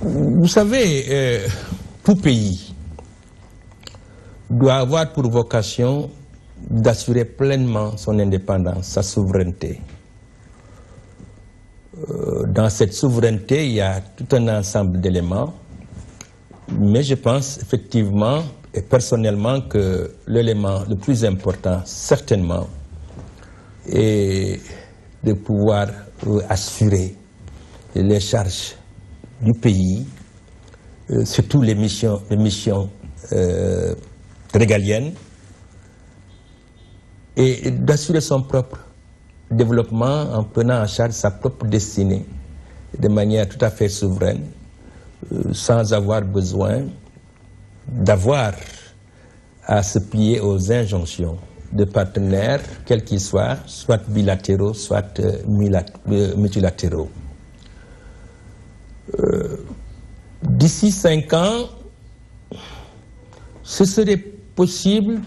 Vous savez, tout pays doit avoir pour vocation d'assurer pleinement son indépendance, sa souveraineté. Dans cette souveraineté, il y a tout un ensemble d'éléments, mais je pense effectivement et personnellement que l'élément le plus important, certainement, est de pouvoir assurer les charges du pays, surtout les missions régaliennes, et d'assurer son propre développement en prenant en charge sa propre destinée de manière tout à fait souveraine, sans avoir besoin d'avoir à se plier aux injonctions de partenaires, quels qu'ils soient, soit bilatéraux, soit multilatéraux. D'ici 5 ans, ce serait possible,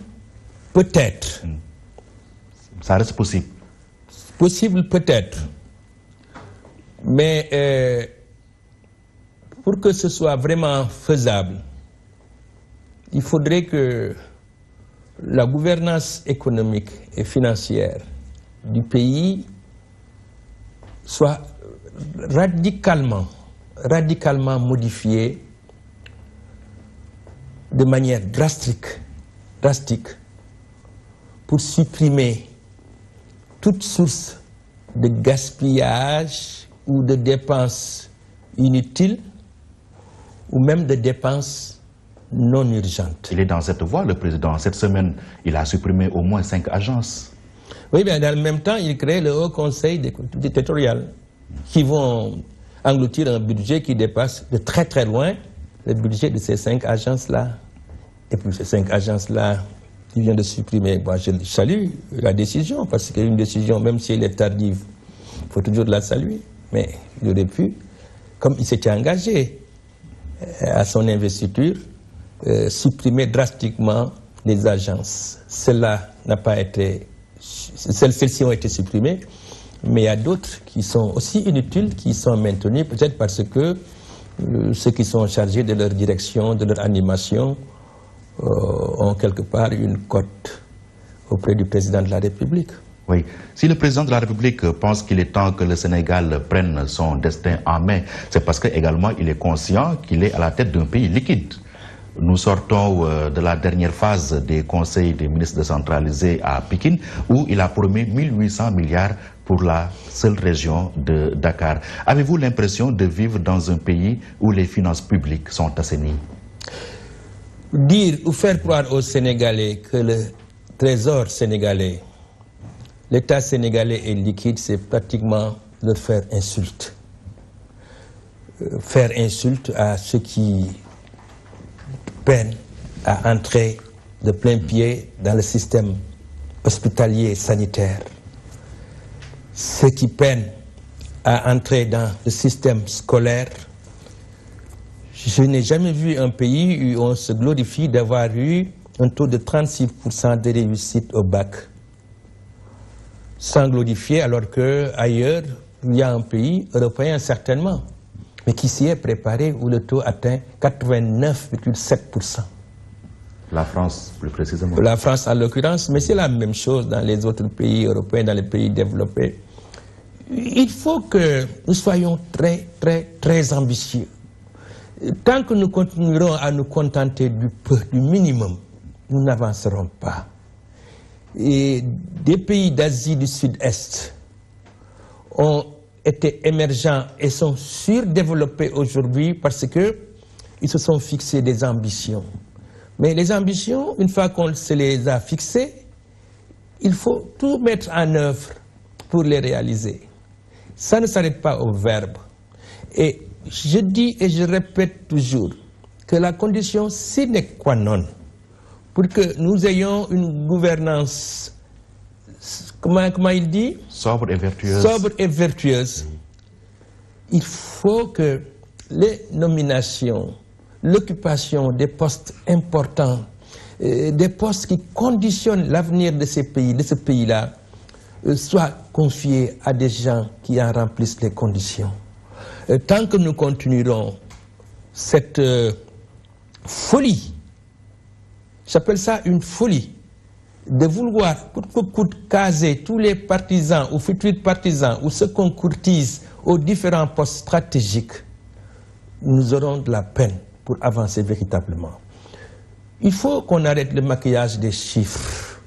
peut-être. Ça reste possible. Possible peut-être. Mais pour que ce soit vraiment faisable, il faudrait que la gouvernance économique et financière du pays soit radicalement modifiée de manière drastique pour supprimer toute source de gaspillage ou de dépenses inutiles ou même de dépenses non urgentes. Il est dans cette voie, le président. Cette semaine, il a supprimé au moins 5 agences. Oui, mais dans le même temps, il crée le Haut Conseil des collectivités territoriales qui vont engloutir un budget qui dépasse de très très loin le budget de ces 5 agences-là. Et puis ces 5 agences-là, il vient de supprimer. Moi, je salue la décision, parce qu'une décision, même si elle est tardive, il faut toujours la saluer. Mais il aurait pu, comme il s'était engagé à son investiture, supprimer drastiquement les agences. Cela n'a pas été... Celles-ci ont été supprimées, mais il y a d'autres qui sont aussi inutiles, qui sont maintenues, peut-être parce que ceux qui sont chargés de leur direction, de leur animation, ont quelque part une cote auprès du président de la République. Oui. Si le président de la République pense qu'il est temps que le Sénégal prenne son destin en main, c'est parce qu'également il est conscient qu'il est à la tête d'un pays liquide. Nous sortons de la dernière phase des conseils des ministres décentralisés à Pékin, où il a promis 1800 milliards pour la seule région de Dakar. Avez-vous l'impression de vivre dans un pays où les finances publiques sont assainies? Dire ou faire croire aux Sénégalais que le trésor sénégalais, l'État sénégalais est liquide, c'est pratiquement leur faire insulte. Faire insulte à ceux qui peinent à entrer de plein pied dans le système hospitalier et sanitaire. Ceux qui peinent à entrer dans le système scolaire. Je n'ai jamais vu un pays où on se glorifie d'avoir eu un taux de 36% de réussite au bac. Sans glorifier, alors qu'ailleurs, il y a un pays européen certainement, mais qui s'y est préparé où le taux atteint 89,7%. La France, plus précisément. La France en l'occurrence, mais c'est la même chose dans les autres pays européens, dans les pays développés. Il faut que nous soyons très ambitieux. Tant que nous continuerons à nous contenter du peu, du minimum, nous n'avancerons pas. Et des pays d'Asie du Sud-Est ont été émergents et sont surdéveloppés aujourd'hui parce qu'ils se sont fixés des ambitions. Mais les ambitions, une fois qu'on se les a fixées, il faut tout mettre en œuvre pour les réaliser. Ça ne s'arrête pas au verbe. Et je dis et je répète toujours que la condition sine qua non pour que nous ayons une gouvernance, comment il dit? Sobre et vertueuse. Sobre et vertueuse. Il faut que les nominations, l'occupation des postes importants, des postes qui conditionnent l'avenir de ces pays, de ce pays-là, soient confiés à des gens qui en remplissent les conditions. Tant que nous continuerons cette folie, j'appelle ça une folie, de vouloir coûte que coûte caser tous les partisans ou futurs partisans ou ceux qu'on courtise aux différents postes stratégiques, nous aurons de la peine pour avancer véritablement. Il faut qu'on arrête le maquillage des chiffres.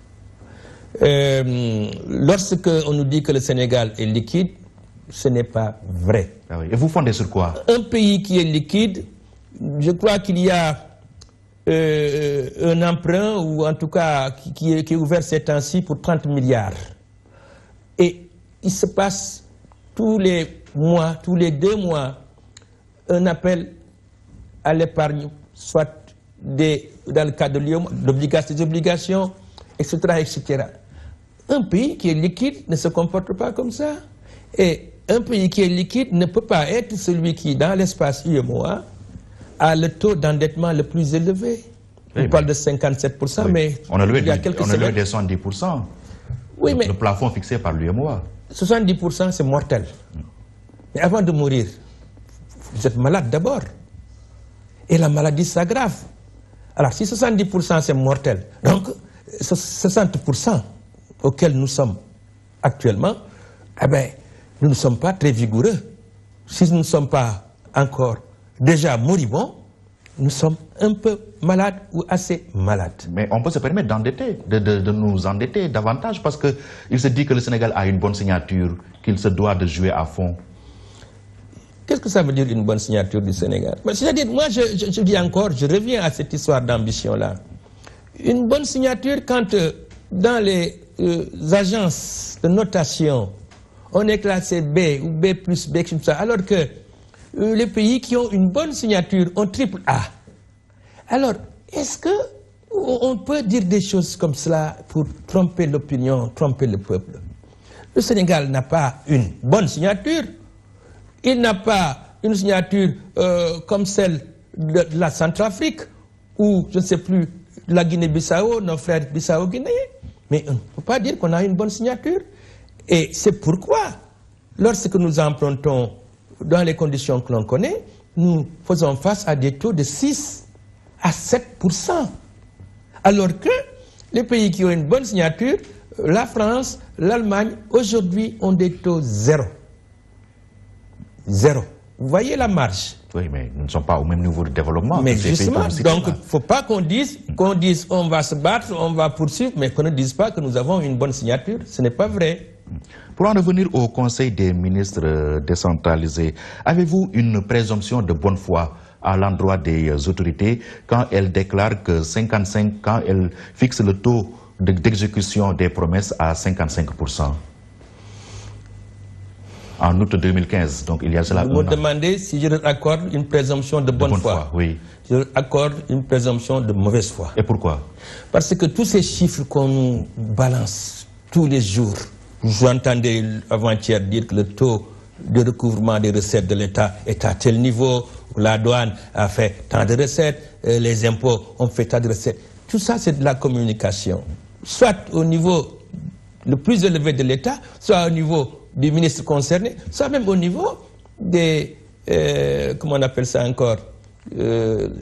Lorsque on nous dit que le Sénégal est liquide, ce n'est pas vrai. Ah oui. Et vous fondez sur quoi? Un pays qui est liquide, je crois qu'il y a un emprunt, ou en tout cas qui est ouvert ces temps-ci pour 30 milliards. Et il se passe tous les mois, tous les 2 mois, un appel à l'épargne, soit dans le cadre des obligations, etc., etc. Un pays qui est liquide ne se comporte pas comme ça. Et un pays qui est liquide ne peut pas être celui qui, dans l'espace UEMOA, a le taux d'endettement le plus élevé. On parle de 57%, oui. Mais on a levé il y a quelques semaines... des 70%. Oui, mais le plafond fixé par l'UEMOA. 70%, c'est mortel. Mais avant de mourir, vous êtes malade d'abord. Et la maladie s'aggrave. Alors, si 70% c'est mortel, donc 60% auxquels nous sommes actuellement, eh bien, nous ne sommes pas très vigoureux. Si nous ne sommes pas encore déjà moribonds, nous sommes un peu malades ou assez malades. Mais on peut se permettre d'endetter, de nous endetter davantage parce qu'il se dit que le Sénégal a une bonne signature, qu'il se doit de jouer à fond. Qu'est-ce que ça veut dire une bonne signature du Sénégal? C'est-à-dire, moi je dis encore, je reviens à cette histoire d'ambition-là. Une bonne signature quand dans les agences de notation, on est classé B ou B plus B, comme ça, alors que les pays qui ont une bonne signature ont triple A. Alors, est-ce qu'on peut dire des choses comme cela pour tromper l'opinion, tromper le peuple? Le Sénégal n'a pas une bonne signature. Il n'a pas une signature comme celle de la Centrafrique ou, je ne sais plus, de la Guinée-Bissau, nos frères Bissau-Guinéens. Mais on ne peut pas dire qu'on a une bonne signature. Et c'est pourquoi, lorsque nous empruntons dans les conditions que l'on connaît, nous faisons face à des taux de 6 à 7%. Alors que les pays qui ont une bonne signature, la France, l'Allemagne, aujourd'hui ont des taux zéro. Zéro. Vous voyez la marge. Oui, mais nous ne sommes pas au même niveau de développement. Mais justement, donc il ne faut pas qu'on dise on va se battre, on va poursuivre, mais qu'on ne dise pas que nous avons une bonne signature. Ce n'est pas vrai. Pour en revenir au Conseil des ministres décentralisés, avez-vous une présomption de bonne foi à l'endroit des autorités quand elles déclarent que 55, quand elles fixent le taux d'exécution des promesses à 55%? En août 2015, donc il y a cela. Vous me demandez si je leur accorde une présomption de bonne foi. Oui. Je leur accorde une présomption de mauvaise foi. Et pourquoi? Parce que tous ces chiffres qu'on nous balance tous les jours, j'entendais avant-hier dire que le taux de recouvrement des recettes de l'État est à tel niveau, la douane a fait tant de recettes, les impôts ont fait tant de recettes. Tout ça, c'est de la communication. Soit au niveau le plus élevé de l'État, soit au niveau du ministre concerné, soit même au niveau des, comment on appelle ça encore,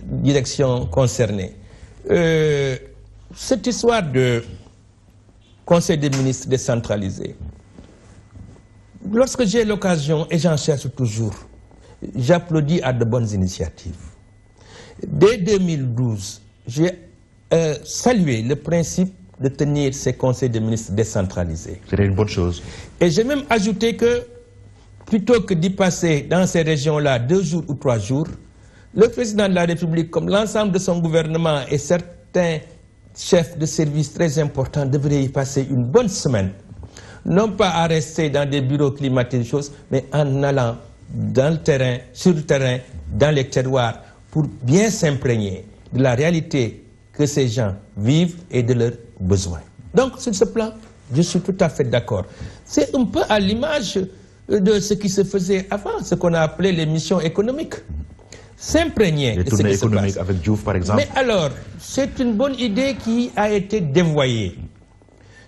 directions concernées. Cette histoire de Conseil des ministres décentralisé, lorsque j'ai l'occasion, et j'en cherche toujours, j'applaudis à de bonnes initiatives. Dès 2012, j'ai salué le principe de tenir ces conseils des ministres décentralisés. C'était une bonne chose. Et j'ai même ajouté que, plutôt que d'y passer dans ces régions-là 2 jours ou 3 jours, le président de la République, comme l'ensemble de son gouvernement et certains chefs de service très importants, devraient y passer une bonne semaine. Non pas à rester dans des bureaux climatisés, mais en allant dans le terrain, sur le terrain, dans les terroirs, pour bien s'imprégner de la réalité que ces gens vivent et de leurs besoins. Donc, sur ce plan, je suis tout à fait d'accord. C'est un peu à l'image de ce qui se faisait avant, ce qu'on a appelé les missions économiques. S'imprégner de ce qui se passe. Avec Diouf, par exemple. Mais alors, c'est une bonne idée qui a été dévoyée.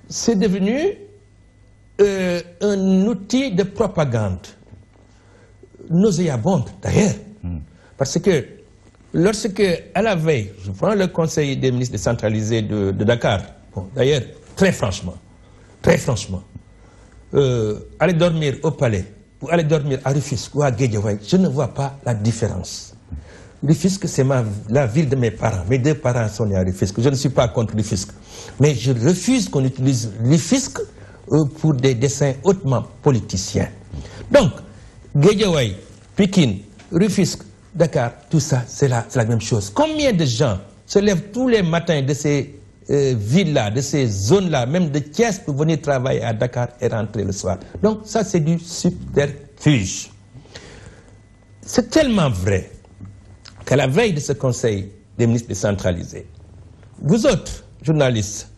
C'est devenu un outil de propagande, nauséabonde d'ailleurs. Parce que lorsque, à la veille, je prends le conseil des ministres décentralisés de Dakar, bon, d'ailleurs, très franchement, aller dormir au palais, ou aller dormir à Rufisque ou à Guédiawaye, je ne vois pas la différence. Rufisque, c'est la ville de mes parents. Mes deux parents sont nés à Rufisque. Je ne suis pas contre Rufisque. Mais je refuse qu'on utilise Rufisque pour des desseins hautement politiciens. Donc, Guédiawaye, Pikine, Rufisque, Dakar, tout ça, c'est la même chose. Combien de gens se lèvent tous les matins de ces villes-là, de ces zones-là, même de Thiès, pour venir travailler à Dakar et rentrer le soir? Donc, ça, c'est du subterfuge. C'est tellement vrai qu'à la veille de ce conseil des ministres décentralisés, vous autres, journalistes,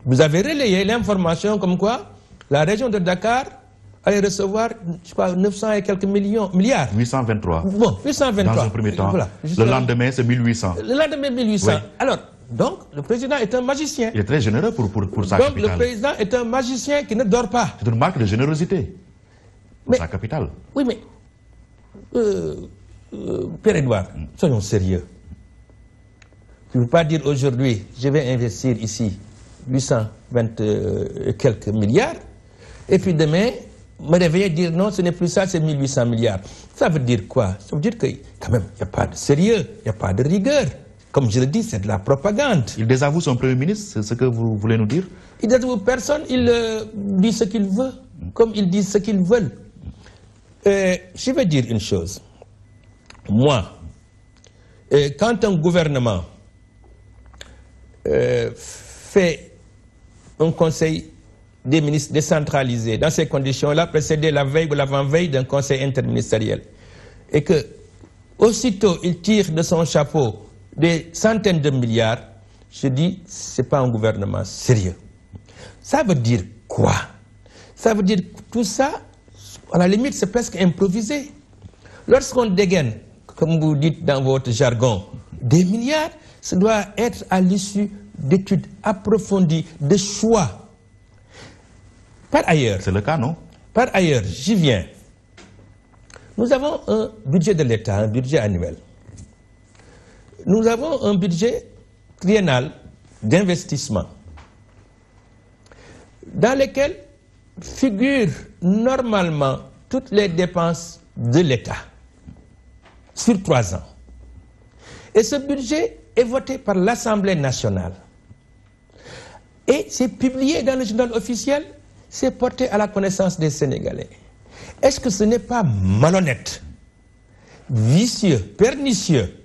vous avez relayé l'information comme quoi la région de Dakar allait recevoir, je crois, 900 et quelques milliards. 823. Bon, 823. Dans un premier temps. Voilà. Le lendemain, c'est 1800. Le lendemain, 1800. Oui. Alors, donc, le président est un magicien. Il est très généreux pour sa capitale. Donc, le président est un magicien qui ne dort pas. C'est une marque de générosité pour sa capitale. Oui, mais... Pierre-Edouard, soyons sérieux. Je ne veux pas dire aujourd'hui, je vais investir ici 820 et quelques milliards, et puis demain, me réveiller et dire non, ce n'est plus ça, c'est 1800 milliards. Ça veut dire quoi? Ça veut dire que quand même, il n'y a pas de sérieux, il n'y a pas de rigueur. Comme je le dis, c'est de la propagande. Il désavoue son Premier ministre, c'est ce que vous voulez nous dire? Il désavoue personne, il dit ce qu'il veut, comme ils disent ce qu'ils veulent. Je vais dire une chose. Moi, quand un gouvernement fait un conseil des ministres décentralisé dans ces conditions-là, précédé la veille ou l'avant-veille d'un conseil interministériel, et que aussitôt il tire de son chapeau des centaines de milliards, je dis, ce n'est pas un gouvernement sérieux. Ça veut dire quoi? Ça veut dire que tout ça, à la limite, c'est presque improvisé. Lorsqu'on dégaine, comme vous dites dans votre jargon, des milliards, ça doit être à l'issue d'études approfondies, de choix. Par ailleurs... C'est le cas, non? Par ailleurs, j'y viens. Nous avons un budget de l'État, un budget annuel. Nous avons un budget triennal d'investissement, dans lequel figurent normalement toutes les dépenses de l'État sur 3 ans. Et ce budget est voté par l'Assemblée nationale. Et c'est publié dans le journal officiel, c'est porté à la connaissance des Sénégalais. Est-ce que ce n'est pas malhonnête, vicieux, pernicieux,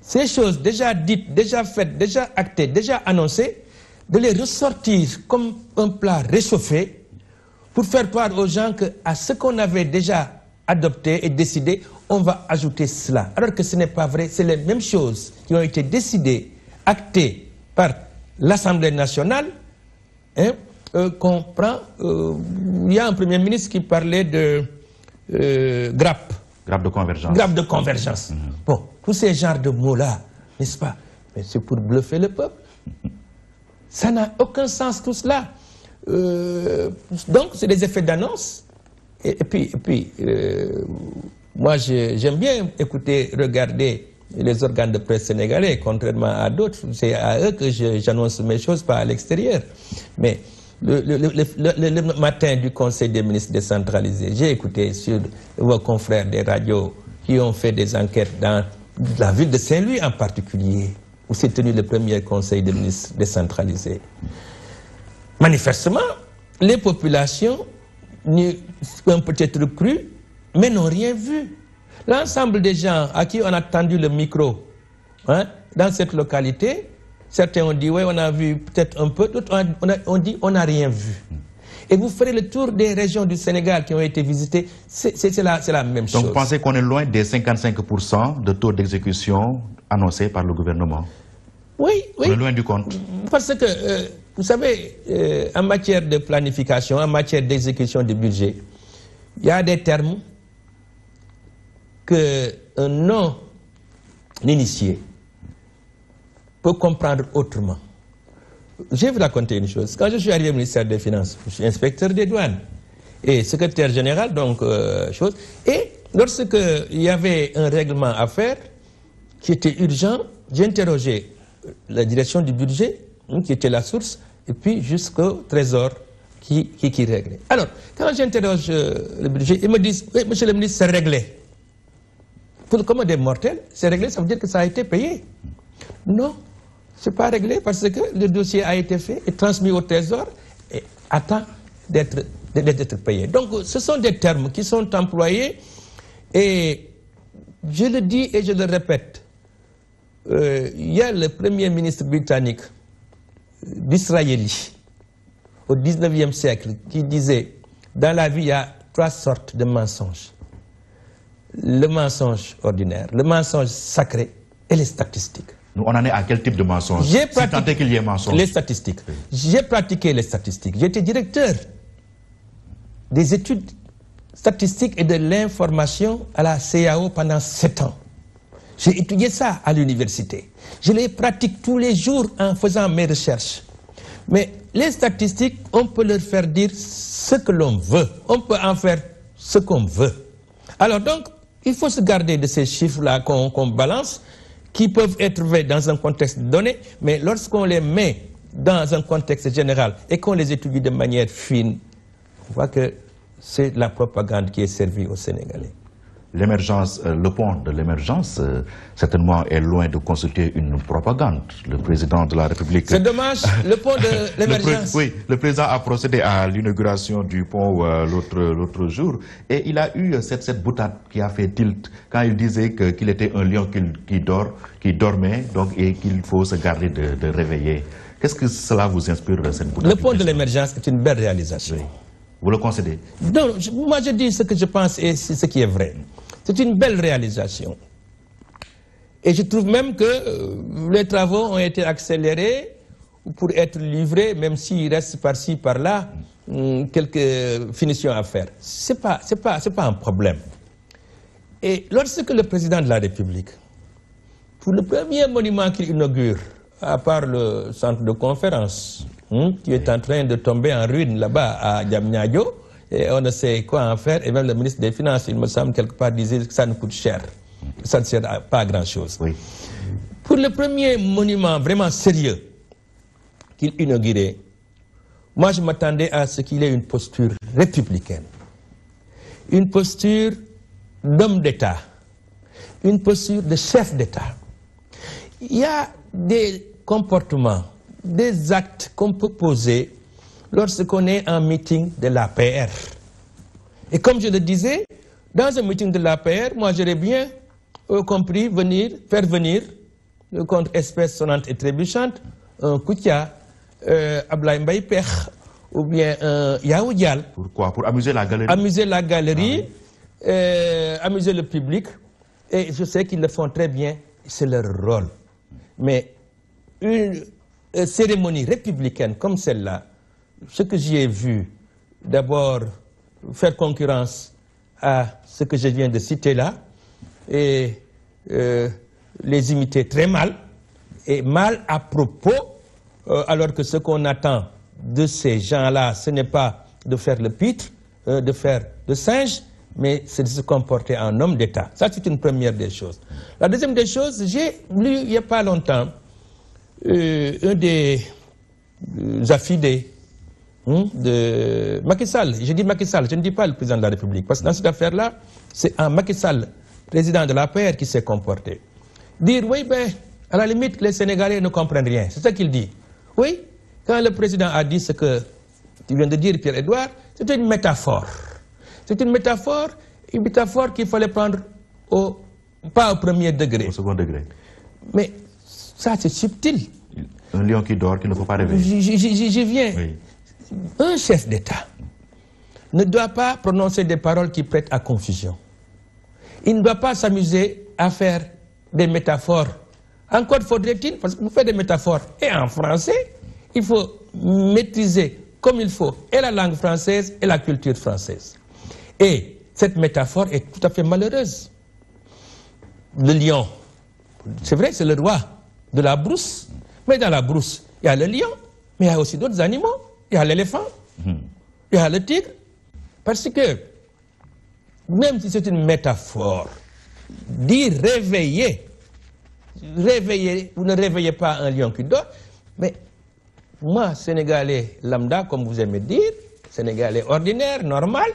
ces choses déjà dites, déjà faites, déjà actées, déjà annoncées, de les ressortir comme un plat réchauffé pour faire croire aux gens qu'à ce qu'on avait déjà adopté et décidé, on va ajouter cela. Alors que ce n'est pas vrai, c'est les mêmes choses qui ont été décidées, actées par l'Assemblée nationale, hein, qu'on prend. Il y a un Premier ministre qui parlait de grappe. Grappe de convergence. Grappe de convergence. Bon, tous ces genres de mots-là, n'est-ce pas? Mais c'est pour bluffer le peuple. Ça n'a aucun sens tout cela. Donc, c'est des effets d'annonce. Et puis moi, j'aime bien écouter, regarder les organes de presse sénégalais, contrairement à d'autres. C'est à eux que j'annonce mes choses, pas à l'extérieur. Mais le matin du Conseil des ministres décentralisés, j'ai écouté sur vos confrères des radios qui ont fait des enquêtes dans la ville de Saint-Louis en particulier, où s'est tenu le premier Conseil des ministres décentralisés. Manifestement, les populations ont peut-être cru, mais n'ont rien vu. L'ensemble des gens à qui on a tendu le micro, hein, dans cette localité, certains ont dit, oui, on a vu peut-être un peu, d'autres ont dit, on n'a rien vu. Et vous ferez le tour des régions du Sénégal qui ont été visitées, c'est la même chose. Donc vous pensez qu'on est loin des 55% de taux d'exécution annoncés par le gouvernement? Oui, oui. On est loin du compte. Parce que, vous savez, en matière de planification, en matière d'exécution du budget, il y a des termes qu'un non-initié peut comprendre autrement. Je vais vous raconter une chose. Quand je suis arrivé au ministère des Finances, je suis inspecteur des douanes et secrétaire général, donc, chose. Et lorsqu'il y avait un règlement à faire, qui était urgent. J'ai interrogé la direction du budget, qui était la source, et puis jusqu'au trésor qui réglait. Alors, quand j'interroge le budget, ils me disent, oui, monsieur le ministre, c'est réglé. Comme des mortels, c'est réglé, ça veut dire que ça a été payé. Non, ce n'est pas réglé parce que le dossier a été fait et transmis au trésor et attend d'être payé. Donc, ce sont des termes qui sont employés et je le dis et je le répète. Il y a le premier ministre britannique d'Israélie au 19e siècle qui disait dans la vie il y a 3 sortes de mensonges. Le mensonge ordinaire, le mensonge sacré et les statistiques. Nous, on en est à quel type de mensonge? J'ai pratiqué, si tant est qu'il y ait mensonge. Les statistiques. Oui. J'ai pratiqué les statistiques. J'étais directeur des études statistiques et de l'information à la CAO pendant 7 ans. J'ai étudié ça à l'université. Je les pratique tous les jours en faisant mes recherches. Mais les statistiques, on peut leur faire dire ce que l'on veut. On peut en faire ce qu'on veut. Alors donc, il faut se garder de ces chiffres-là qu'on balance, qui peuvent être faits dans un contexte donné, mais lorsqu'on les met dans un contexte général et qu'on les étudie de manière fine, on voit que c'est la propagande qui est servie aux Sénégalais. L'émergence, le pont de l'émergence, certainement est loin de constituer une propagande. Le président de la République... C'est dommage, le pont de l'émergence... Oui, le président a procédé à l'inauguration du pont l'autre jour et il a eu cette boutade qui a fait tilt quand il disait qu'il était un lion qui dormait donc, et qu'il faut se garder de réveiller. Qu'est-ce que cela vous inspire, cette boutade? Le pont de l'émergence est une belle réalisation. Oui. Vous le concédez? Non, moi je dis ce que je pense et ce qui est vrai. C'est une belle réalisation. Et je trouve même que les travaux ont été accélérés pour être livrés, même s'il reste par-ci, par-là, quelques finitions à faire. Ce n'est pas un problème. Et lorsque le président de la République, pour le premier monument qu'il inaugure, à part le centre de conférence, qui est en train de tomber en ruine là-bas à Diamniadio, et on ne sait quoi en faire, et même le ministre des Finances, il me semble, quelque part, disait que ça nous coûte cher. Ça ne sert pas à grand-chose. Oui. Pour le premier monument vraiment sérieux qu'il inaugurait, moi je m'attendais à ce qu'il ait une posture républicaine, une posture d'homme d'État, une posture de chef d'État. Il y a des comportements, des actes qu'on peut poser lorsqu'on est en meeting de l'APR. Et comme je le disais, dans un meeting de l'APR, moi j'aurais bien compris faire venir, contre espèce sonnante et trébuchante, un Koutia, Ablaye Mbaye Pech, ou bien un Yahou Dial. Pourquoi? Pour amuser la galerie? Amuser la galerie, amuser le public. Et je sais qu'ils le font très bien, c'est leur rôle. Mais une cérémonie républicaine comme celle-là, ce que j'y ai vu, d'abord faire concurrence à ce que je viens de citer là, et les imiter très mal, et mal à propos, alors que ce qu'on attend de ces gens-là, ce n'est pas de faire le pitre, de faire le singe, mais c'est de se comporter en homme d'État. Ça, c'est une première des choses. La deuxième des choses, j'ai lu il n'y a pas longtemps un des affidés de Macky Sall. Je dis Macky Sall, je ne dis pas le président de la République, parce que dans cette affaire-là, c'est un Macky Sall, président de l'APR, qui s'est comporté. Dire, oui, ben, à la limite, les Sénégalais ne comprennent rien. C'est ça qu'il dit. Oui, quand le président a dit ce que tu viens de dire, Pierre-Edouard, c'était une métaphore. C'est une métaphore qu'il fallait prendre pas au premier degré. Au second degré. Mais ça, c'est subtil. Un lion qui dort, qu'il ne faut pas réveiller. J'y viens. Oui. Un chef d'État ne doit pas prononcer des paroles qui prêtent à confusion. Il ne doit pas s'amuser à faire des métaphores. Encore faudrait-il, parce que vous faites des métaphores et en français, il faut maîtriser comme il faut et la langue française et la culture française. Et cette métaphore est tout à fait malheureuse. Le lion, c'est vrai, c'est le roi de la brousse, mais dans la brousse, il y a le lion, mais il y a aussi d'autres animaux. Il y a l'éléphant, il y a le tigre. Parce que, même si c'est une métaphore, dire réveiller, réveillez, vous ne réveillez pas un lion qui dort. Mais moi, Sénégalais lambda, comme vous aimez dire, Sénégalais ordinaire, normal,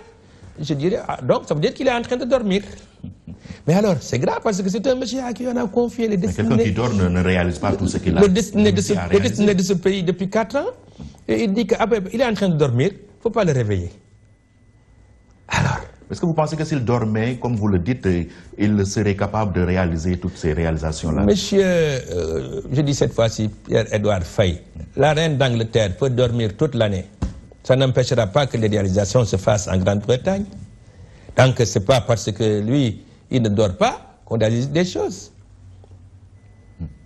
je dirais, ah, donc ça veut dire qu'il est en train de dormir. Mais alors, c'est grave parce que c'est un monsieur à qui on a confié les destinées. Quelqu'un qui dort ne réalise pas tout ce qu'il a. Le destiné de ce pays depuis 4 ans. Et il dit qu'il est en train de dormir, il ne faut pas le réveiller. Alors. Est-ce que vous pensez que s'il dormait, comme vous le dites, il serait capable de réaliser toutes ces réalisations-là? Monsieur, je dis cette fois-ci, Pierre-Edouard Faye, la reine d'Angleterre peut dormir toute l'année. Ça n'empêchera pas que les réalisations se fassent en Grande-Bretagne. Tant que ce n'est pas parce que lui, il ne dort pas qu'on réalise des choses.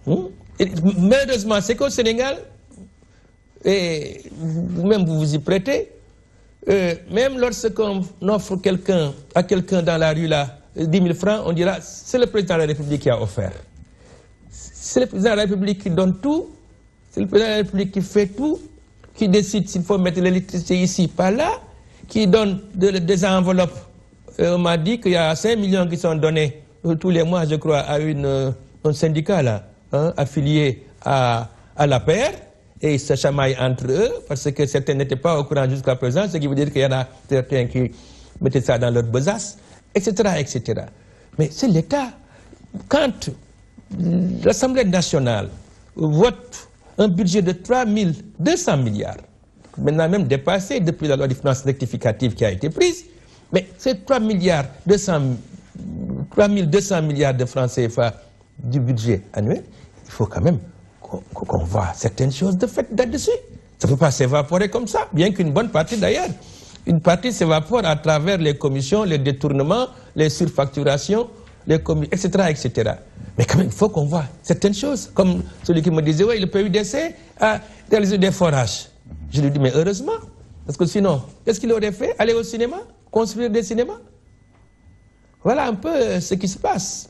Et, malheureusement, c'est qu'au Sénégal, et vous-même vous vous y prêtez, même lorsqu'on offre à quelqu'un dans la rue là, 10 000 francs, on dira c'est le président de la République qui a offert. C'est le président de la République qui donne tout, c'est le président de la République qui fait tout, qui décide s'il faut mettre l'électricité ici, pas là, qui donne des enveloppes. On m'a dit qu'il y a 5 millions qui sont donnés tous les mois, je crois, à un syndicat là, affilié à l'APR. Et ils se chamaillent entre eux, parce que certains n'étaient pas au courant jusqu'à présent, ce qui veut dire qu'il y en a certains qui mettaient ça dans leur besace, etc., etc. Mais c'est l'État. Quand l'Assemblée nationale vote un budget de 3 200 milliards, maintenant même dépassé depuis la loi de finances rectificative qui a été prise, mais c'est 3 200 milliards de francs CFA du budget annuel, il faut quand même qu'on voit certaines choses de fait là-dessus. Ça ne peut pas s'évaporer comme ça, bien qu'une bonne partie d'ailleurs. Une partie s'évapore à travers les commissions, les détournements, les surfacturations, etc., etc. Mais quand même, il faut qu'on voit certaines choses. Comme celui qui me disait, oui, le PUDC a réalisé des forages. Je lui dis, mais heureusement, parce que sinon, qu'est-ce qu'il aurait fait? Aller au cinéma? Construire des cinémas? Voilà un peu ce qui se passe.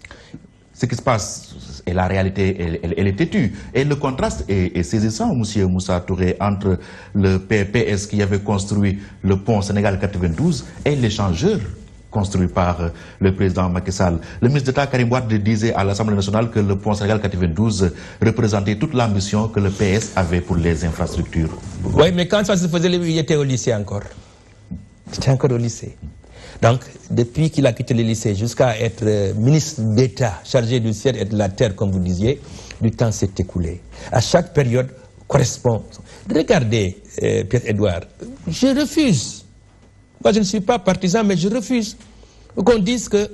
Ce qui se passe, et la réalité, elle est têtue. Et le contraste est saisissant, M. Moussa Touré, entre le PS qui avait construit le pont Sénégal 92 et l'échangeur construit par le président Macky Sall. Le ministre d'État Karim Wade disait à l'Assemblée nationale que le pont Sénégal 92 représentait toute l'ambition que le PS avait pour les infrastructures. Oui, mais quand ça se faisait, il était au lycée encore. Il était encore au lycée. Donc, depuis qu'il a quitté le lycée jusqu'à être ministre d'État chargé du ciel et de la terre, comme vous disiez, du temps s'est écoulé. À chaque période correspond. Regardez, Pierre-Edouard, je refuse. Moi, je ne suis pas partisan, mais je refuse qu'on dise que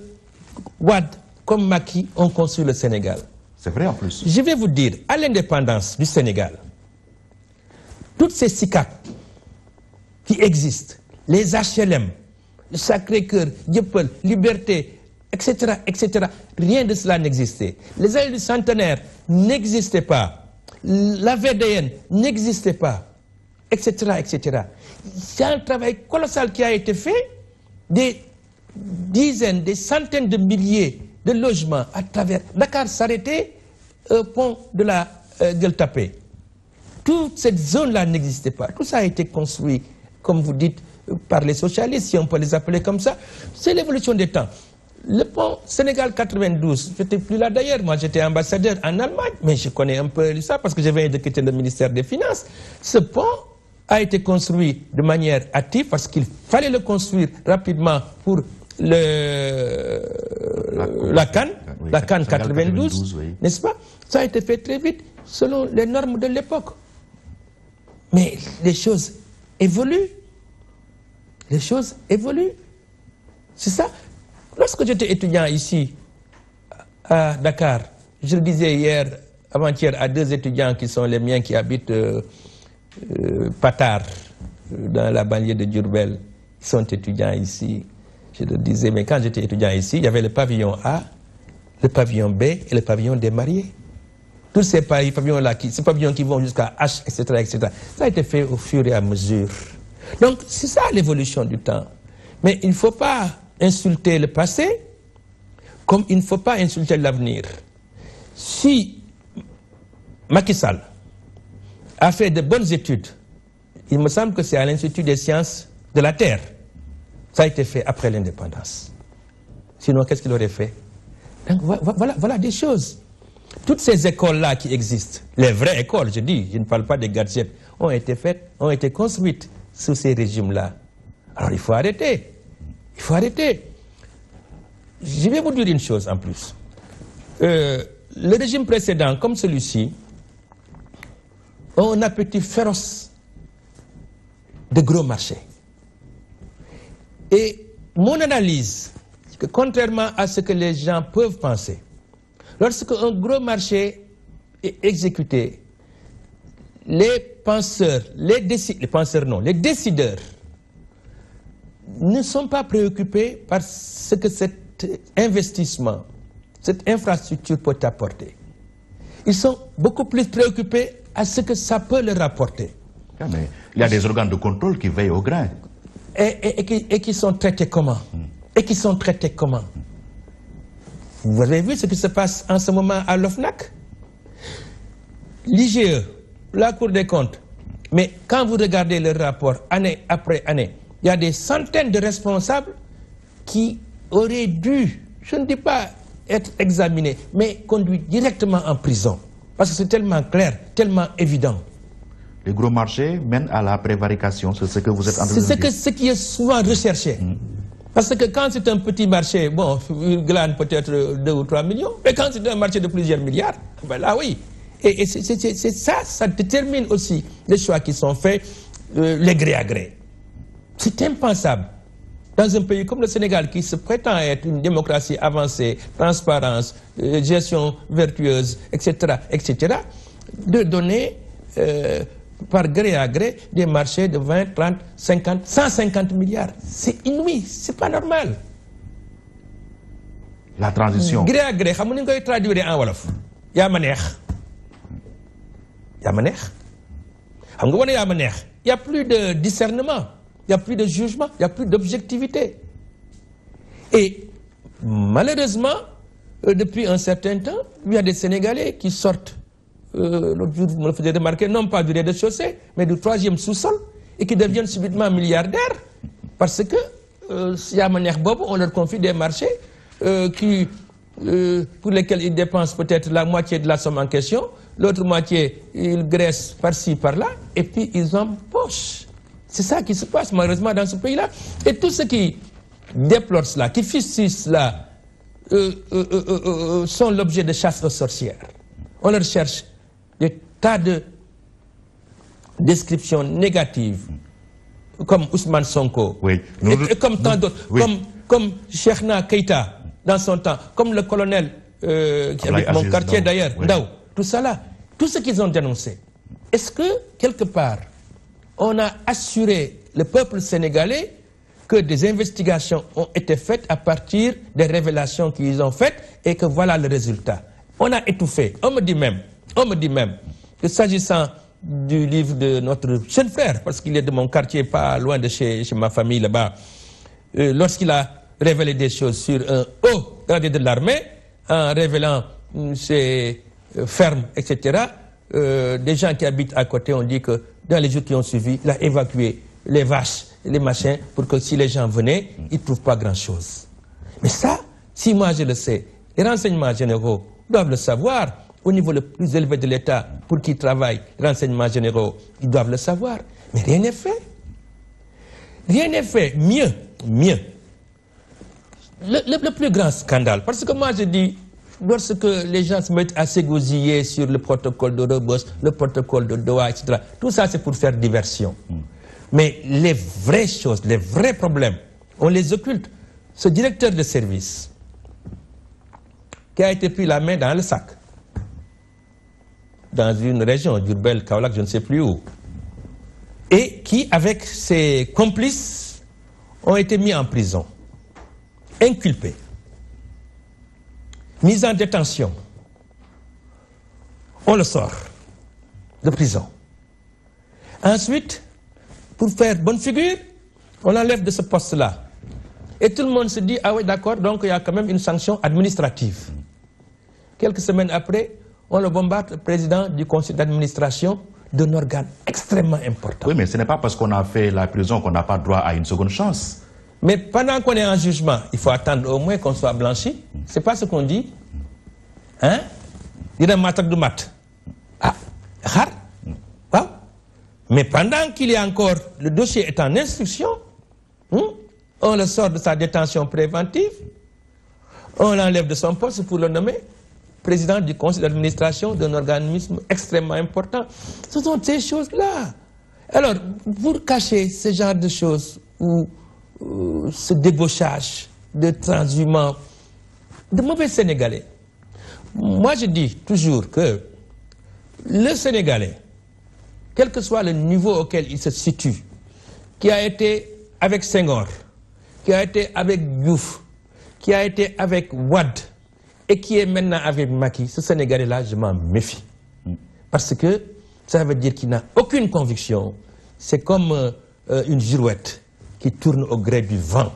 Wade, comme Macky, ont construit le Sénégal. C'est vrai en plus. Je vais vous dire, à l'indépendance du Sénégal, toutes ces SICAP qui existent, les HLM, le Sacré-Cœur, Dieuppeul, Liberté, etc., etc. Rien de cela n'existait. Les ailes du centenaire n'existaient pas. La VDN n'existait pas, etc., etc. C'est un travail colossal qui a été fait, des dizaines, des centaines de milliers de logements à travers. Dakar s'arrêtait au pont de la Gueule Tapée. Toute cette zone-là n'existait pas. Tout ça a été construit, comme vous dites, par les socialistes, si on peut les appeler comme ça. C'est l'évolution des temps. Le pont Sénégal 92, je n'étais plus là d'ailleurs, moi j'étais ambassadeur en Allemagne, mais je connais un peu ça parce que je viens de quitter le ministère des Finances. Ce pont a été construit de manière hâtive parce qu'il fallait le construire rapidement pour la Cannes, oui, la Cannes 92, oui. N'est-ce pas? Ça a été fait très vite, selon les normes de l'époque. Mais les choses évoluent. Les choses évoluent. C'est ça. Lorsque j'étais étudiant ici, à Dakar, je le disais hier, avant-hier, à 2 étudiants qui sont les miens qui habitent Patar, dans la banlieue de Diourbel, ils sont étudiants ici. Je le disais, mais quand j'étais étudiant ici, il y avait le pavillon A, le pavillon B et le pavillon des mariés. Tous ces pavillons-là, ces pavillons qui vont jusqu'à H, etc., etc., ça a été fait au fur et à mesure. Donc, c'est ça l'évolution du temps. Mais il ne faut pas insulter le passé, comme il ne faut pas insulter l'avenir. Si Macky Sall a fait de bonnes études, il me semble que c'est à l'Institut des sciences de la Terre. Ça a été fait après l'indépendance. Sinon, qu'est-ce qu'il aurait fait? Donc, voilà des choses. Toutes ces écoles-là qui existent, les vraies écoles, je dis, je ne parle pas des gadgets, ont été faites, ont été construites sous ces régimes-là. Alors il faut arrêter. Il faut arrêter. Je vais vous dire une chose en plus. Le régime précédent, comme celui-ci, a un appétit féroce de gros marchés. Et mon analyse, c'est que contrairement à ce que les gens peuvent penser, lorsque un gros marché est exécuté, les penseurs, les décideurs ne sont pas préoccupés par ce que cet investissement, cette infrastructure peut apporter. Ils sont beaucoup plus préoccupés à ce que ça peut leur apporter. Mais il y a des organes de contrôle qui veillent au grain. Et qui sont traités comment? Et qui sont traités comment? Vous avez vu ce qui se passe en ce moment à l'OFNAC? L'IGE, la Cour des comptes. Mais quand vous regardez le rapport année après année, il y a des centaines de responsables qui auraient dû, je ne dis pas être examinés, mais conduits directement en prison. Parce que c'est tellement clair, tellement évident. Les gros marchés mènent à la prévarication, c'est ce que vous êtes en train de dire. C'est ce qui est souvent recherché. Parce que quand c'est un petit marché, bon, il glane peut-être 2 ou 3 millions, mais quand c'est un marché de plusieurs milliards, ben là oui. Et c'est ça détermine aussi les choix qui sont faits, les gré à gré. C'est impensable. Dans un pays comme le Sénégal, qui se prétend être une démocratie avancée, transparence, gestion vertueuse, etc., de donner par gré à gré des marchés de 20, 30, 50, 150 milliards. C'est inouï, c'est pas normal. La transition. Gré à gré, xam nga koy traduire en wolof. Yaa ma neex. Yaa ma neex. Xam nga wane yaa ma neex. Il n'y a plus de discernement, il n'y a plus de jugement, il n'y a plus d'objectivité. Et malheureusement, depuis un certain temps, il y a des Sénégalais qui sortent, l'autre jour vous me le faisiez remarquer, non pas du rez-de-chaussée, mais du 3e sous-sol, et qui deviennent subitement milliardaires, parce que Yamaner Bob, on leur confie des marchés pour lesquels ils dépensent peut-être la moitié de la somme en question, l'autre moitié, ils graissent par-ci, par-là, et puis ils empochent. C'est ça qui se passe malheureusement dans ce pays-là. Et tous ceux qui déplorent cela, qui fustigent cela, sont l'objet de chasse aux sorcières. On leur cherche des tas de descriptions négatives, comme Ousmane Sonko, oui. et comme tant d'autres, oui. comme Cheikhna Keïta dans son temps, comme le colonel qui habite mon quartier d'ailleurs, oui. Ndao, tout ça là, tout ce qu'ils ont dénoncé. Est-ce que, quelque part, on a assuré le peuple sénégalais que des investigations ont été faites à partir des révélations qu'ils ont faites et que voilà le résultat? On a étouffé. On me dit même que s'agissant du livre de notre jeune frère, parce qu'il est de mon quartier, pas loin de chez ma famille là-bas, lorsqu'il a révélé des choses sur un haut gradé de l'armée, en révélant ses fermes, etc., des gens qui habitent à côté ont dit que dans les jours qui ont suivi, il a évacué les vaches, les machins, pour que si les gens venaient, ils ne trouvent pas grand-chose. Mais ça, si moi je le sais, les renseignements généraux doivent le savoir, au niveau le plus élevé de l'État, pour qui travaillent les renseignements généraux, ils doivent le savoir. Mais rien n'est fait. Rien n'est fait. Mieux. Le plus grand scandale, parce que moi je dis, lorsque les gens se mettent à s'égosiller sur le protocole de Rebus, le protocole de Doha, etc., tout ça c'est pour faire diversion. Mais les vraies choses, les vrais problèmes, on les occulte. Ce directeur de service, qui a été pris la main dans le sac, dans une région, Diourbel, Kaolack, je ne sais plus où, et qui, avec ses complices, ont été mis en prison, inculpés, mis en détention. On le sort de prison. Ensuite, pour faire bonne figure, on l'enlève de ce poste-là. Et tout le monde se dit, ah oui, d'accord, donc il y a quand même une sanction administrative. Quelques semaines après, on le bombarde, le président du conseil d'administration d'un organe extrêmement important. Oui, mais ce n'est pas parce qu'on a fait la prison qu'on n'a pas droit à une seconde chance. Mais pendant qu'on est en jugement, il faut attendre au moins qu'on soit blanchi. C'est pas ce qu'on dit. Hein? dina mat ak du mat ah xaar waaw mais pendant qu'il y a encore le dossier est en instruction on le sort de sa détention préventive, on l'enlève de son poste pour le nommer président du conseil d'administration d'un organisme extrêmement important. Ce sont ces choses-là. Alors, pour cacher ce genre de choses, ou ce débauchage de transhumants, de mauvais Sénégalais, moi je dis toujours que le Sénégalais, quel que soit le niveau auquel il se situe, qui a été avec Senghor, qui a été avec Diouf, qui a été avec Wade, et qui est maintenant avec Macky, ce Sénégalais-là, je m'en méfie. Parce que ça veut dire qu'il n'a aucune conviction. C'est comme une girouette qui tourne au gré du vent.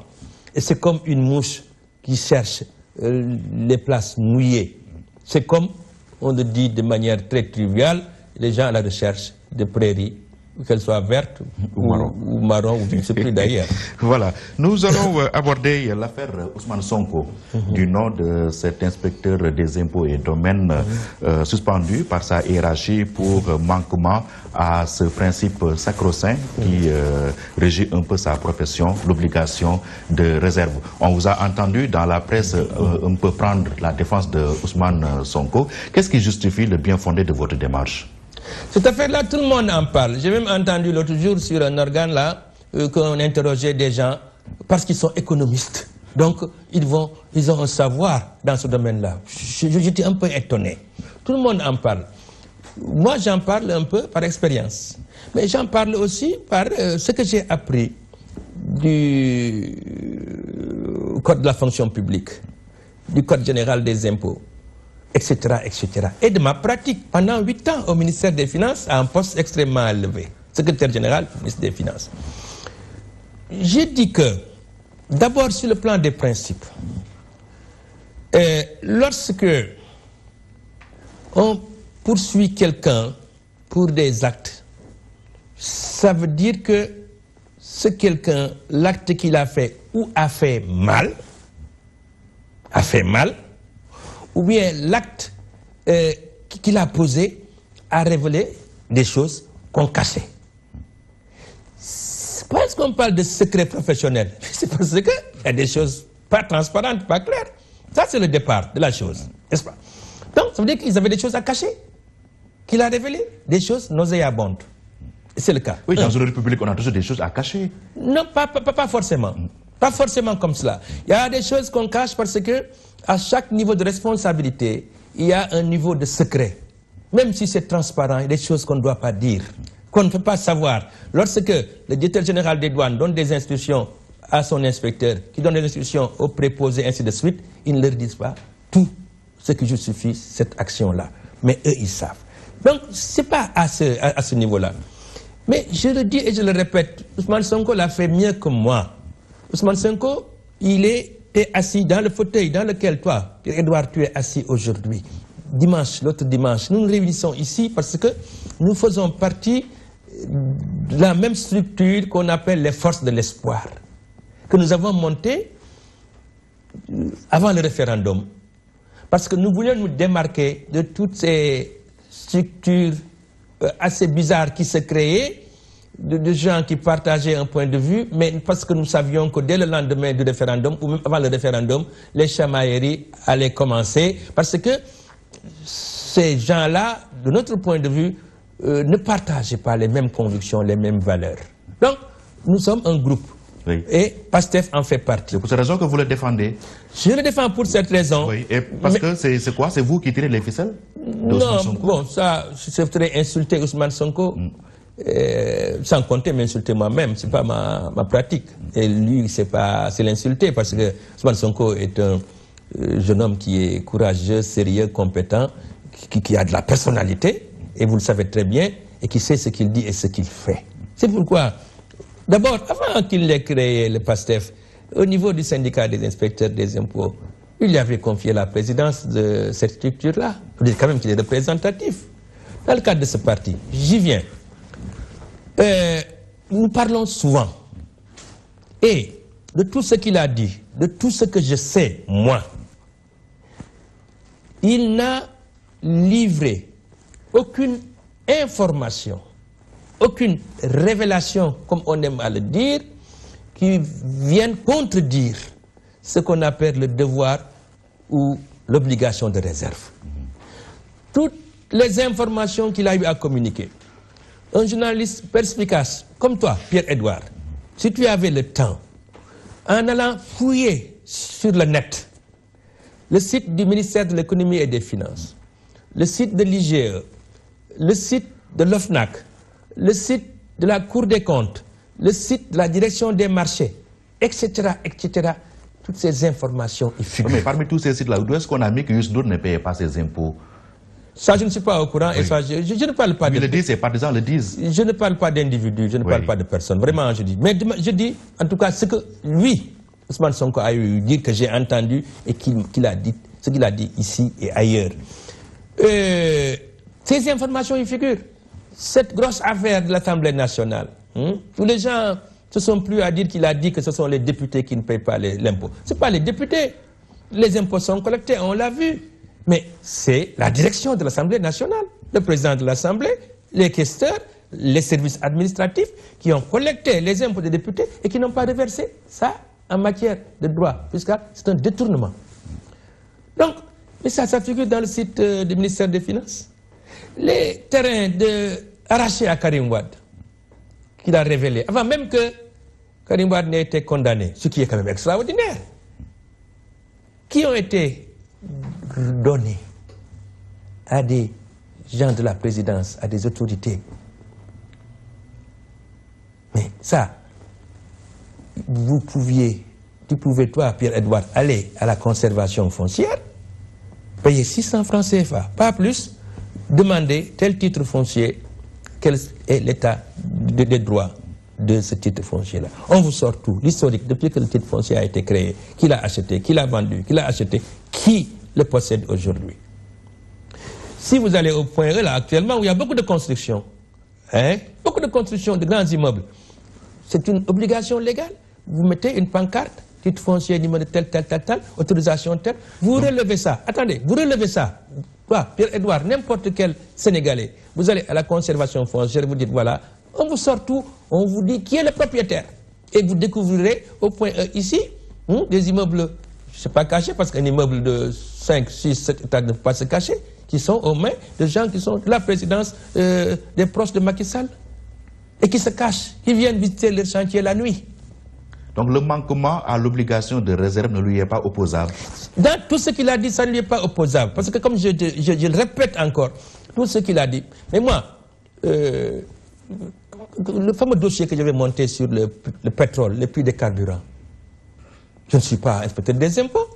Et c'est comme une mouche qui cherche les places mouillées. C'est comme, on le dit de manière très triviale, les gens à la recherche de prairies, qu'elles soient vertes ou marron, ou je ne sais plus d'ailleurs. Voilà. Nous allons aborder l'affaire Ousmane Sonko, du nom de cet inspecteur des impôts et domaines suspendu par sa hiérarchie pour manquement à ce principe sacro-saint qui régit un peu sa profession, l'obligation de réserve. On vous a entendu dans la presse un peu prendre la défense de Ousmane Sonko. Qu'est-ce qui justifie le bien fondé de votre démarche? Cette affaire-là, tout le monde en parle. J'ai même entendu l'autre jour sur un organe là qu'on interrogeait des gens parce qu'ils sont économistes. Donc, ils ont un savoir dans ce domaine-là. J'étais un peu étonné. Tout le monde en parle. Moi, j'en parle un peu par expérience. Mais j'en parle aussi par ce que j'ai appris du Code de la fonction publique, du Code général des impôts, etc., etc. Et de ma pratique pendant 8 ans au ministère des Finances à un poste extrêmement élevé, secrétaire général du ministère des Finances. J'ai dit que, d'abord sur le plan des principes, lorsque on poursuit quelqu'un pour des actes, ça veut dire que ce quelqu'un, l'acte qu'il a fait ou a fait mal, ou bien l'acte qu'il a posé a révélé des choses qu'on cachait. C'est parce qu'on parle de secret professionnel, c'est parce qu'il y a des choses pas transparentes, pas claires. Ça, c'est le départ de la chose, n'est-ce pas? Donc, ça veut dire qu'ils avaient des choses à cacher, qu'il a révélé des choses nauséabondes. C'est le cas. Oui, dans une république, on a toujours des choses à cacher. Non, pas forcément. Pas forcément comme cela. Il y a des choses qu'on cache parce que à chaque niveau de responsabilité, il y a un niveau de secret. Même si c'est transparent, il y a des choses qu'on ne doit pas dire, qu'on ne peut pas savoir. Lorsque le directeur général des douanes donne des instructions à son inspecteur, qui donne des instructions aux préposés, ainsi de suite, ils ne leur disent pas tout ce qui justifie cette action-là. Mais eux, ils savent. Donc, ce n'est pas à ce niveau-là. Mais je le dis et je le répète, Ousmane Sonko l'a fait mieux que moi. Ousmane Sonko, il était assis dans le fauteuil dans lequel toi, Edouard, tu es assis aujourd'hui. Dimanche, l'autre dimanche, nous nous réunissons ici parce que nous faisons partie de la même structure qu'on appelle les forces de l'espoir, que nous avons montées avant le référendum. Parce que nous voulions nous démarquer de toutes ces structures assez bizarres qui se créaient, de gens qui partageaient un point de vue, mais parce que nous savions que dès le lendemain du référendum, ou même avant le référendum, les chamailleries allaient commencer, parce que ces gens-là, de notre point de vue, ne partageaient pas les mêmes convictions, les mêmes valeurs. Donc, nous sommes un groupe. Oui. Et Pastef en fait partie. C'est pour cette raison que vous le défendez? Je le défends pour cette raison. Oui. Et parce que c'est quoi? C'est vous qui tirez les ficelles? Non, bon, ça, je voudrais insulter Ousmane Sonko, sans compter m'insulter moi-même, c'est pas ma pratique. Et lui, c'est l'insulter, parce que Ousmane Sonko est un jeune homme qui est courageux, sérieux, compétent, qui a de la personnalité, et vous le savez très bien, et qui sait ce qu'il dit et ce qu'il fait. C'est pourquoi, d'abord, avant qu'il ait créé le PASTEF, au niveau du syndicat des inspecteurs des impôts, il lui avait confié la présidence de cette structure-là. Vous dites quand même qu'il est représentatif. Dans le cadre de ce parti, j'y viens. Nous parlons souvent. Et de tout ce qu'il a dit, de tout ce que je sais, moi, il n'a livré aucune information, aucune révélation, comme on aime à le dire, qui vienne contredire ce qu'on appelle le devoir ou l'obligation de réserve. Toutes les informations qu'il a eu à communiquer, un journaliste perspicace comme toi, Pierre-Edouard, si tu avais le temps, en allant fouiller sur le net, le site du ministère de l'économie et des finances, le site de l'IGE, le site de l'OFNAC, le site de la Cour des comptes, le site de la direction des marchés, etc., etc., toutes ces informations y figurent. Mais parmi tous ces sites-là, d'où est-ce qu'on a mis que Youssou Ndour ne payait pas ses impôts? Ça, je ne suis pas au courant, oui. Et ça, je ne parle pas de... le disent, ses partisans le disent. Je ne parle pas d'individus, je ne parle pas de personnes, vraiment, je dis. Mais je dis, en tout cas, ce que lui, Ousmane Sonko, a eu dire, que j'ai entendu et qu'il a dit, ce qu'il a dit ici et ailleurs. Ces informations y figurent. Cette grosse affaire de l'Assemblée nationale, tous les gens ne sont plus à dire qu'il a dit que ce sont les députés qui ne payent pas l'impôt. Ce n'est pas les députés. Les impôts sont collectés, on l'a vu. Mais c'est la direction de l'Assemblée nationale, le président de l'Assemblée, les questeurs, les services administratifs qui ont collecté les impôts des députés et qui n'ont pas reversé ça en matière de droit fiscal. C'est un détournement. Donc, mais ça figure dans le site du ministère des Finances. Les terrains arrachés à Karim Wade, qu'il a révélé, avant même que Karim Wade n'ait été condamné, ce qui est quand même extraordinaire, qui ont été donnés à des gens de la présidence, à des autorités. Mais ça, tu pouvais, toi, Pierre-Edouard, aller à la conservation foncière, payer 600 francs CFA, pas plus, demander tel titre foncier, quel est l'état des droits de ce titre foncier-là. On vous sort tout, l'historique, depuis que le titre foncier a été créé, qui l'a acheté, qui l'a vendu, qui l'a acheté, qui le possède aujourd'hui. Si vous allez au point E, là, actuellement, où il y a beaucoup de constructions, beaucoup de constructions de grands immeubles, c'est une obligation légale. Vous mettez une pancarte, titre foncier, numéro tel, autorisation telle, vous relevez ça. Attendez, vous relevez ça. Toi, Pierre-Edouard, n'importe quel Sénégalais, vous allez à la conservation foncière, vous dites, voilà, on vous sort tout, on vous dit qui est le propriétaire. Et vous découvrirez au point E ici, des immeubles, je ne sais pas cachés, parce qu'un immeuble de 5, 6, 7 étages ne peut pas se cacher, qui sont aux mains de gens qui sont de la présidence des proches de Macky Sall, et qui se cachent, qui viennent visiter le chantier la nuit. Donc le manquement à l'obligation de réserve ne lui est pas opposable. Dans tout ce qu'il a dit, ça ne lui est pas opposable. Parce que comme je le répète encore, tout ce qu'il a dit. Mais moi, le fameux dossier que j'avais monté sur le pétrole, les prix des carburants, je ne suis pas inspecteur des impôts.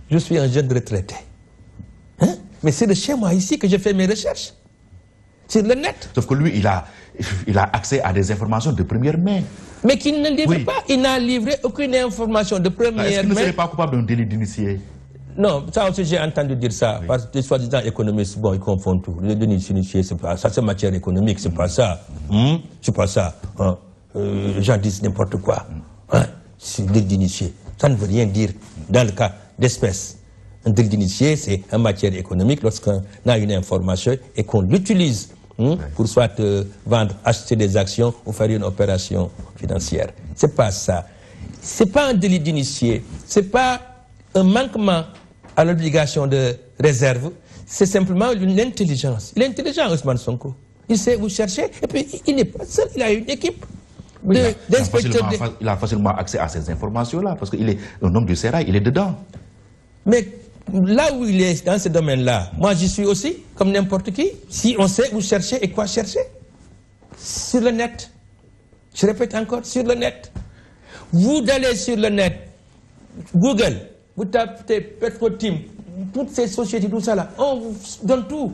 Je suis un jeune retraité. Mais c'est de chez moi ici que j'ai fait mes recherches. Sur le net. Sauf que lui, il a accès à des informations de première main. Mais qu'il ne livre pas, il n'a livré aucune information de première main. Est-ce qu'il ne serait pas coupable d'un délit d'initié? Non, ça aussi j'ai entendu dire ça, parce que les soi-disant économistes, bon, ils confondent tout. Le délit d'initié, c'est pas ça, c'est matière économique, c'est pas ça. C'est pas ça. Les gens disent n'importe quoi. C'est délit d'initié. Ça ne veut rien dire dans le cas d'espèces. Un délit d'initié, c'est en matière économique, lorsqu'on a une information et qu'on l'utilise pour soit vendre, acheter des actions ou faire une opération financière. C'est pas ça. C'est pas un délit d'initié. C'est pas un manquement à l'obligation de réserve. C'est simplement une intelligence. Il est intelligent, Ousmane Sonko. Il sait où chercher. Et puis, il n'est pas seul. Il a une équipe d'inspecteurs. Il a facilement accès à ces informations-là parce qu'il est un homme du sérail. Il est dedans. Mais là où il est, dans ce domaine-là, moi j'y suis aussi, comme n'importe qui, si on sait où chercher et quoi chercher. Sur le net. Je répète encore, sur le net. Vous allez sur le net, Google, vous tapez Petrotim, toutes ces sociétés, tout ça là, on vous donne tout.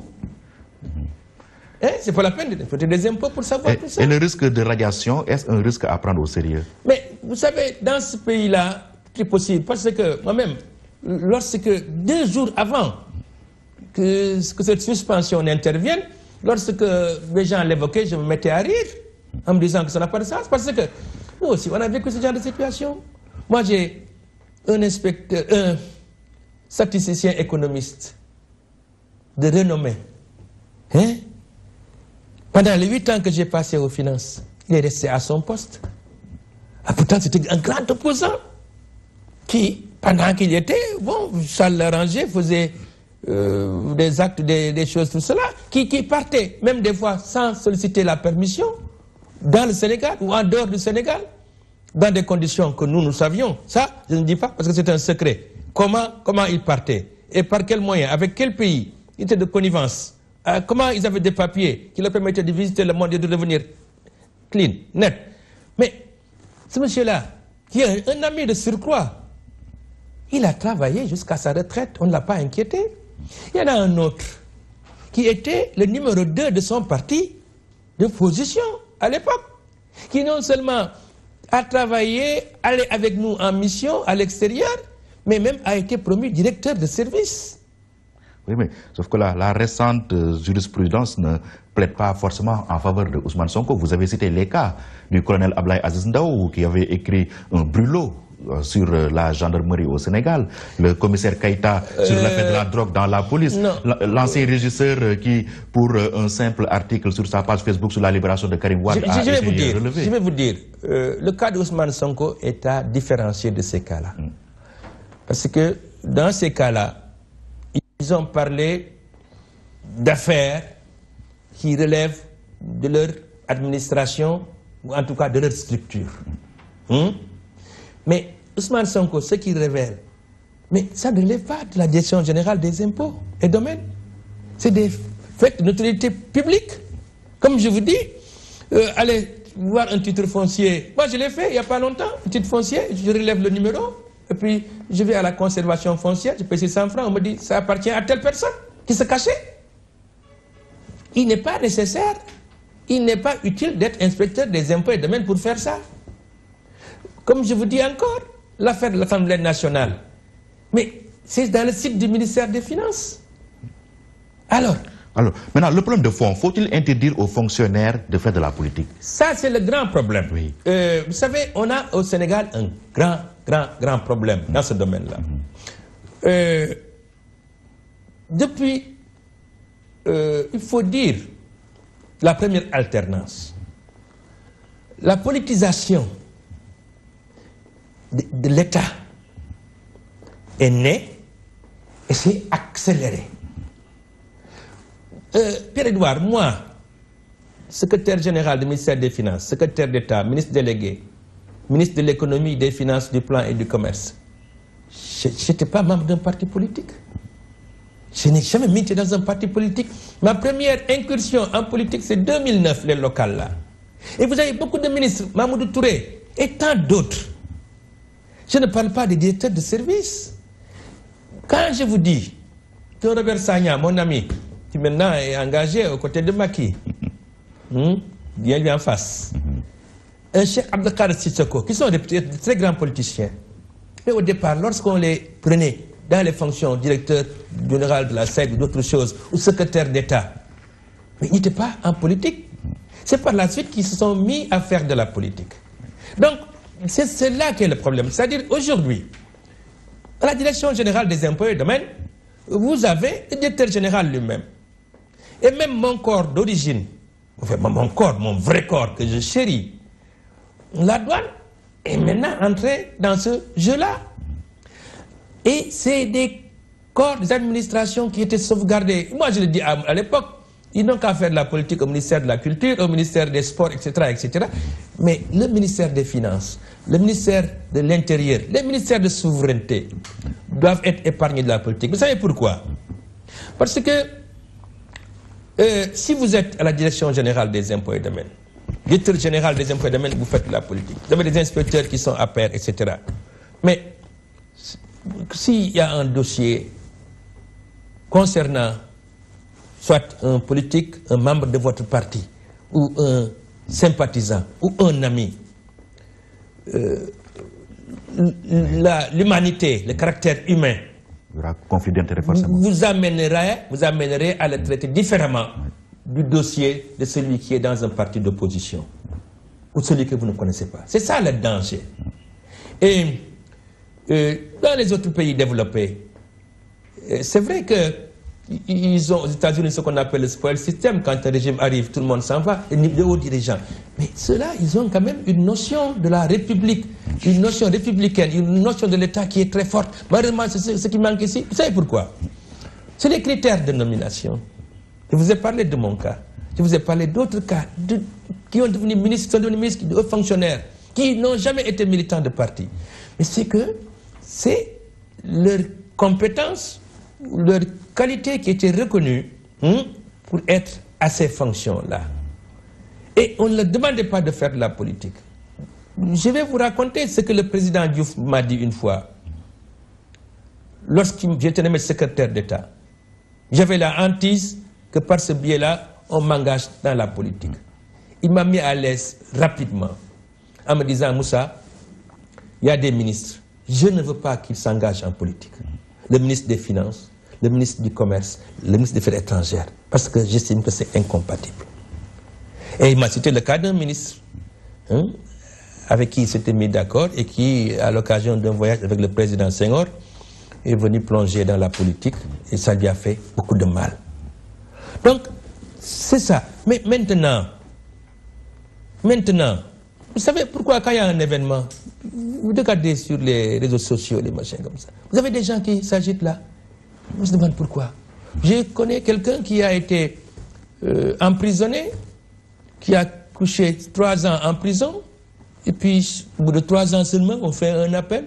C'est pas la peine de faire des impôts pour savoir tout ça. Et le risque de radiation, est-ce un risque à prendre au sérieux? Mais vous savez, dans ce pays-là, c'est possible, parce que moi-même, lorsque 2 jours avant que cette suspension intervienne, lorsque les gens l'évoquaient, je me mettais à rire en me disant que ça n'a pas de sens. Parce que nous aussi, on a vécu ce genre de situation. Moi, j'ai un inspecteur, un statisticien économiste de renommée. Hein? Pendant les 8 ans que j'ai passé aux finances, il est resté à son poste. Ah, pourtant, c'était un grand opposant qui, pendant qu'il y était, bon, ça l'arrangeait, faisait des actes, des choses, tout cela, qui partait, même des fois sans solliciter la permission, dans le Sénégal ou en dehors du Sénégal, dans des conditions que nous savions. Ça, je ne dis pas parce que c'est un secret. Comment ils partaient et par quels moyens, avec quel pays, ils étaient de connivence, comment ils avaient des papiers qui leur permettaient de visiter le monde et de devenir clean, net. Mais ce monsieur-là, qui est un ami de surcroît, il a travaillé jusqu'à sa retraite, on ne l'a pas inquiété. Il y en a un autre qui était le numéro 2 de son parti de position à l'époque, qui non seulement a travaillé, allé avec nous en mission à l'extérieur, mais même a été promu directeur de service. Oui, mais sauf que la récente jurisprudence ne plaide pas forcément en faveur de Ousmane Sonko. Vous avez cité les cas du colonel Ablaye Aziz Ndaw qui avait écrit un brûlot sur la gendarmerie au Sénégal, le commissaire Keïta sur l'affaire de la drogue dans la police, l'ancien régisseur qui, pour un simple article sur sa page Facebook sur la libération de Karim Wade, a été relevé. Je vais vous dire, le cas d'Ousmane Sonko est à différencier de ces cas-là. Parce que dans ces cas-là, ils ont parlé d'affaires qui relèvent de leur administration, ou en tout cas de leur structure. Mais Ousmane Sonko, ce qu'il révèle, mais ça ne relève pas de la direction générale des impôts et domaines. C'est des faits de notoriété publique. Comme je vous dis, allez voir un titre foncier. Moi, je l'ai fait il n'y a pas longtemps, un titre foncier, je relève le numéro, et puis je vais à la conservation foncière, je paye 600 francs, on me dit, ça appartient à telle personne qui se cachait. Il n'est pas nécessaire, il n'est pas utile d'être inspecteur des impôts et domaines pour faire ça. Comme je vous dis encore, l'affaire de l'Assemblée nationale, mais c'est dans le site du ministère des Finances. Alors, maintenant, le problème de fond, faut-il interdire aux fonctionnaires de faire de la politique? Ça, c'est le grand problème. Oui. Vous savez, on a au Sénégal un grand problème dans ce domaine-là. Depuis, il faut dire, la première alternance, la politisation de l'État est née et s'est accélérée. Pierre-Edouard, moi, secrétaire général du ministère des Finances, secrétaire d'État, ministre délégué, ministre de l'économie, des finances, du plan et du commerce, je n'étais pas membre d'un parti politique. Je n'ai jamais milité dans un parti politique. Ma première incursion en politique, c'est 2009, les locales là. Et vous avez beaucoup de ministres, Mamoudou Touré et tant d'autres. Je ne parle pas des directeurs de service. Quand je vous dis que Robert Sagna, mon ami, qui maintenant est engagé aux côtés de Macky, bien lui en face, un Cheikh Abdelkader Sissoko, qui sont des très grands politiciens. Mais au départ, lorsqu'on les prenait dans les fonctions directeur général de la SEC ou d'autres choses, ou secrétaire d'État, mais ils n'étaient pas en politique. C'est par la suite qu'ils se sont mis à faire de la politique. Donc, c'est là qu'est le problème. C'est-à-dire, aujourd'hui, à la direction générale des impôts et domaines, vous avez le directeur général lui-même. Et même mon corps d'origine, enfin mon corps, mon vrai corps que je chéris, la douane est maintenant entrée dans ce jeu-là. Et c'est des corps, des administrations qui étaient sauvegardés. Moi, je le dis à l'époque, ils n'ont qu'à faire de la politique au ministère de la Culture, au ministère des Sports, etc., etc. Mais le ministère des Finances, le ministère de l'Intérieur, les ministères de souveraineté doivent être épargnés de la politique. Vous savez pourquoi? Parce que si vous êtes à la direction générale des impôts et domaines, directeur général des impôts et domaines, vous faites de la politique. Vous avez des inspecteurs qui sont à pair, etc. Mais s'il y a un dossier concernant soit un politique, un membre de votre parti, ou un sympathisant, ou un ami, l'humanité, le caractère humain, il y aura conflit d'intérêt forcément. Vous amènerez à le traiter différemment du dossier de celui qui est dans un parti d'opposition, ou celui que vous ne connaissez pas. C'est ça le danger. Et dans les autres pays développés, c'est vrai que ils ont aux États-Unis ce qu'on appelle le spoil system. Quand un régime arrive, tout le monde s'en va, les hauts dirigeants. Mais ceux-là, ils ont quand même une notion de la République, une notion républicaine, une notion de l'État qui est très forte. Malheureusement, c'est ce qui manque ici. Vous savez pourquoi? C'est les critères de nomination. Je vous ai parlé de mon cas. Je vous ai parlé d'autres cas qui ont devenu ministres, qui sont devenus ministres, de hauts fonctionnaires, qui n'ont jamais été militants de parti. Mais c'est que c'est leur compétence, leur qualité qui était reconnue pour être à ces fonctions-là. Et on ne leur demandait pas de faire de la politique. Je vais vous raconter ce que le président Diouf m'a dit une fois. Lorsqu'il j'étais nommé secrétaire d'État, j'avais la hantise que par ce biais-là, on m'engage dans la politique. Il m'a mis à l'aise rapidement en me disant, Moussa, il y a des ministres, je ne veux pas qu'ils s'engagent en politique. Le ministre des Finances, le ministre du Commerce, le ministre des Affaires étrangères, parce que j'estime que c'est incompatible. Et il m'a cité le cas d'un ministre avec qui il s'était mis d'accord et qui, à l'occasion d'un voyage avec le président Senghor, est venu plonger dans la politique et ça lui a fait beaucoup de mal. Donc, c'est ça. Mais maintenant, vous savez pourquoi quand il y a un événement, vous regardez sur les réseaux sociaux, les machins comme ça, vous avez des gens qui s'agitent là. On se demande pourquoi. Je connais quelqu'un qui a été emprisonné, qui a couché 3 ans en prison, et puis au bout de 3 ans seulement, on fait un appel,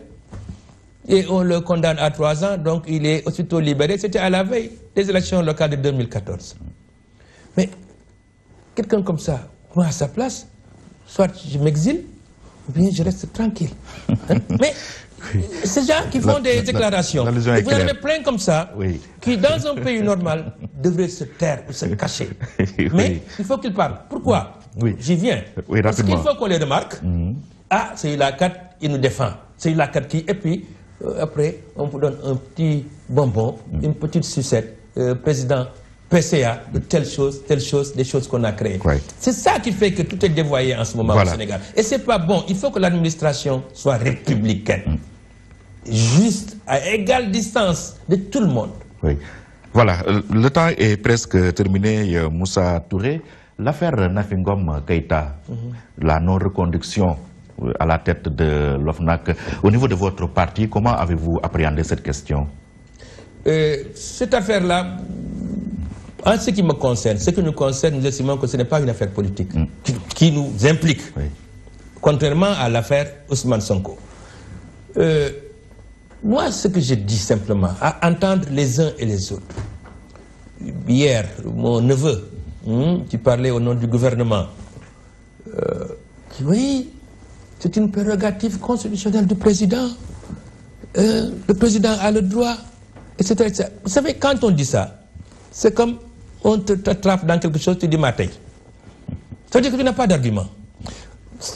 et on le condamne à 3 ans, donc il est aussitôt libéré. C'était à la veille des élections locales de 2014. Mais quelqu'un comme ça, moi à sa place, soit je m'exile, ou bien je reste tranquille. Mais ces gens qui font des déclarations, vous en avez plein comme ça, qui dans un pays normal devraient se taire ou se cacher. Mais il faut qu'ils parlent. Pourquoi? J'y viens. Parce qu'il faut qu'on les remarque. Ah, c'est la carte, il nous défend. C'est la carte qui... Et puis, après, on vous donne un petit bonbon, une petite sucette, président PCA, de telle chose, des choses qu'on a créées. C'est ça qui fait que tout est dévoyé en ce moment au Sénégal. Et c'est pas bon. Il faut que l'administration soit républicaine. Juste, à égale distance de tout le monde. Voilà, le temps est presque terminé, Moussa Touré. L'affaire Nafingom Keïta, la non-reconduction à la tête de l'OFNAC, au niveau de votre parti, comment avez-vous appréhendé cette question? Cette affaire-là, en ce qui me concerne, ce qui nous concerne, nous estimons que ce n'est pas une affaire politique qui nous implique, contrairement à l'affaire Ousmane Sonko. Moi, ce que je dis simplement, à entendre les uns et les autres, hier, mon neveu, qui parlait au nom du gouvernement, oui, c'est une prérogative constitutionnelle du président. Le président a le droit, etc., etc. Vous savez, quand on dit ça, c'est comme on t'attrape dans quelque chose, tu dis ma tête. Ça veut dire que tu n'as pas d'argument.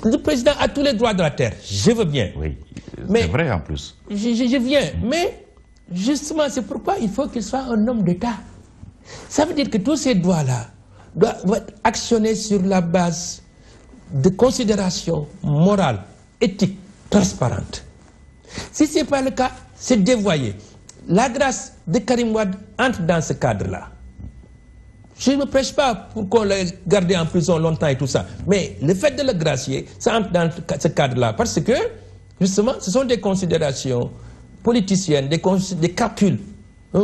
Le président a tous les droits de la terre, je veux bien. Oui, c'est vrai en plus. Je viens, mais justement, c'est pourquoi il faut qu'il soit un homme d'État. Ça veut dire que tous ces droits-là doivent être actionnés sur la base de considérations morales, éthiques, transparentes. Si ce n'est pas le cas, c'est dévoyé. La grâce de Karim Wade entre dans ce cadre-là. Je ne me prêche pas pour qu'on le garde en prison longtemps et tout ça. Mais le fait de le gracier, ça entre dans ce cadre-là. Parce que, justement, ce sont des considérations politiciennes, des calculs,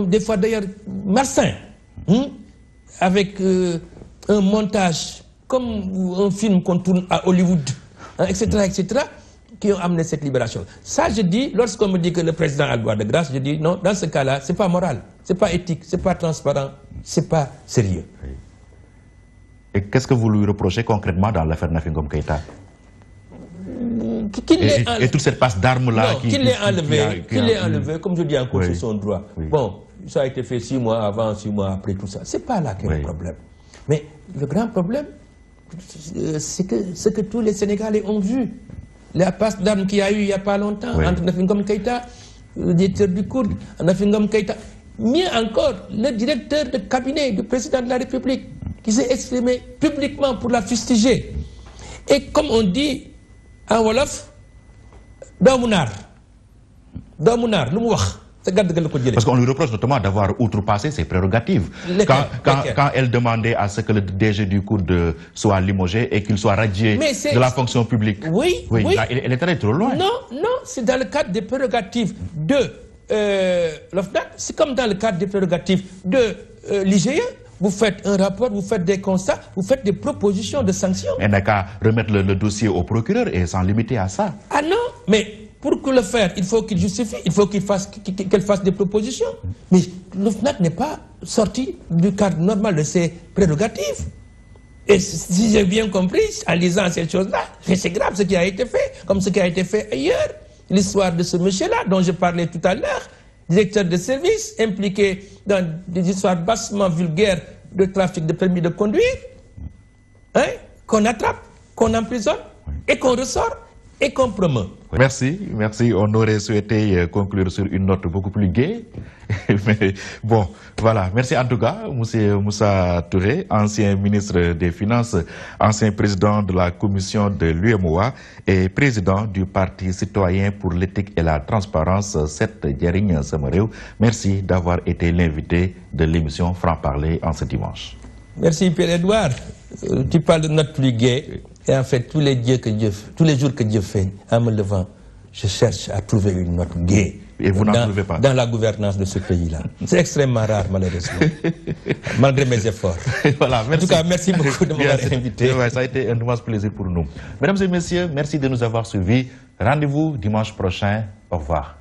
des fois d'ailleurs malsains, avec un montage comme un film qu'on tourne à Hollywood, etc., etc., qui ont amené cette libération. Ça, je dis, lorsqu'on me dit que le président a le droit de grâce, je dis non, dans ce cas-là, ce n'est pas moral, ce n'est pas éthique, ce n'est pas transparent, ce n'est pas sérieux. Et qu'est-ce que vous lui reprochez concrètement dans l'affaire Nafingom Keïta? Et toute cette passe d'armes-là qu'il l'ait enlevé, comme je dis encore, c'est son droit. Bon, ça a été fait 6 mois avant, 6 mois après, tout ça. C'est pas là qu'il y a le problème. Mais le grand problème, c'est que ce que tous les Sénégalais ont vu, la passe d'armes qu'il y a eu il n'y a pas longtemps entre Nafingom Keïta, le directeur du Kourde, Nafingom Keïta, mieux encore, le directeur de cabinet du président de la République, qui s'est exprimé publiquement pour la fustiger. Et comme on dit en Wolof, Domounar, lu mu wax, Parce qu'on lui reproche notamment d'avoir outrepassé ses prérogatives. Quand elle demandait à ce que le DG du COUD soit limogé et qu'il soit radié de la fonction publique. Oui. Là, elle est allée trop loin. Non, c'est dans le cadre des prérogatives de l'OFNAC, c'est comme dans le cadre des prérogatives de l'IGE. Vous faites un rapport, vous faites des constats, vous faites des propositions de sanctions. Elle n'a qu'à remettre le dossier au procureur et s'en limiter à ça. Ah non, mais pour le faire, il faut qu'il justifie, il faut qu'elle fasse des propositions. Mais l'OFNAC n'est pas sorti du cadre normal de ses prérogatives. Et si j'ai bien compris, en lisant cette chose-là, c'est grave ce qui a été fait, comme ce qui a été fait ailleurs. L'histoire de ce monsieur-là, dont je parlais tout à l'heure, directeur de service, impliqué dans des histoires bassement vulgaires de trafic de permis de conduire, hein, qu'on attrape, qu'on emprisonne, et qu'on ressort, et qu'on promeut. Merci. On aurait souhaité conclure sur une note beaucoup plus gaie. Mais bon, voilà. Merci en tout cas, M. Moussa Touré, ancien ministre des Finances, ancien président de la commission de l'UMOA et président du Parti citoyen pour l'éthique et la transparence, Set Njeriñ Sama Réew. Merci d'avoir été l'invité de l'émission Franc-Parler en ce dimanche. Merci Pierre-Edouard. Tu parles de note plus gaie. Et en fait, tous les jours que Dieu fait, en me levant, je cherche à trouver une note gaie. Et vous n'en trouvez pas? Dans la gouvernance de ce pays-là. C'est extrêmement rare, malheureusement. Malgré mes efforts. Voilà, merci. En tout cas, merci beaucoup de m'avoir invité. Ouais, ça a été un immense plaisir pour nous. Mesdames et messieurs, merci de nous avoir suivis. Rendez-vous dimanche prochain. Au revoir.